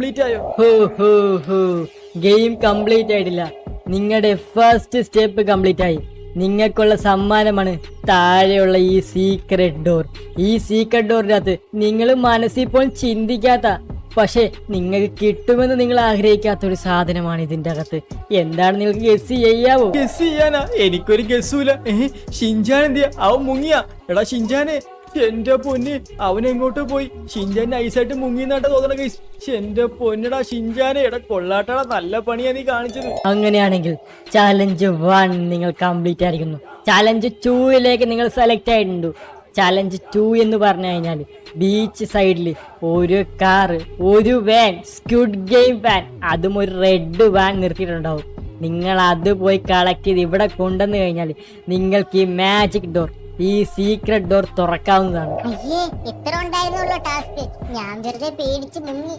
Complete ആയോ? Game complete ആയിട്ടില്ല. നിങ്ങളുടെ ഫസ്റ്റ് സ്റ്റെപ്പ് കംപ്ലീറ്റ് ആയി. നിങ്ങൾക്കുള്ള സമ്മാനമാണ് താഴെയുള്ള ഈ സീക്രട്ട് ഡോർ. ഈ സീക്രട്ട് ഡോറിനകത്ത് നിങ്ങൾ മനസ്സിൽ പോലും ചിന്തിക്കാത്ത, പക്ഷെ നിങ്ങൾക്ക് കിട്ടുമെന്ന് നിങ്ങൾ ആഗ്രഹിക്കാത്ത ഒരു സാധനമാണ് ഇതിന്റെ അകത്ത്. എന്താണ് നിങ്ങൾക്ക് ഗസ് ചെയ്യാവോ? ഗസ് ചെയ്യാനാ? എനിക്കൊരു ഗസ്സൂല. ഷിൻചാൻ എന്തിയാ? അവൻ മുങ്ങിയാ? എടാ ഷിൻചാനെ, എന്റെ പൊന്ന്, അവൻ എങ്ങോട്ട് പോയി? ഷിൻചാൻ നൈസായിട്ട് മുങ്ങിന്നാട്ടാ തോന്നണ ഗൈസ്. എന്റെ പൊന്നടാ ഷിൻചാനെ, എടാ കൊള്ളാട്ടടാ, നല്ല പണിയാ നീ കാണിച്ചത്. അങ്ങനെയാണെങ്കിൽ ചാലഞ്ച് 1 നിങ്ങൾ കംപ്ലീറ്റ് ആയിരിക്കുന്നു. ചാലഞ്ച് 2ലേക്ക് നിങ്ങൾ സെലക്ട് ആയിട്ടുണ്ട്. ചാലഞ്ച് 2 എന്ന് പറഞ്ഞു കഴിഞ്ഞാൽ ബീച്ച് സൈഡിൽ ഒരു കാറ്, ഒരു വാൻ, സ്ക്വിഡ് ഗെയിം വാൻ, അതും ഒരു റെഡ് വാൻ നിർത്തിയിട്ടുണ്ടാവും. നിങ്ങൾ അത് പോയി കളക്ട് ചെയ്ത് ഇവിടെ കൊണ്ടുവന്നു കഴിഞ്ഞാൽ നിങ്ങൾക്ക് ഈ മാജിക് ഡോർ, ഈ സീക്രട്ട് ഡോർ തുറക്കാവുന്നതാണ്. അയ്യേ, ഇത്ര ഉണ്ടായിരുന്നുള്ളൂ ടാസ്ക്. ഞാൻ വെറുതെ പേടിച്ച് മുങ്ങി.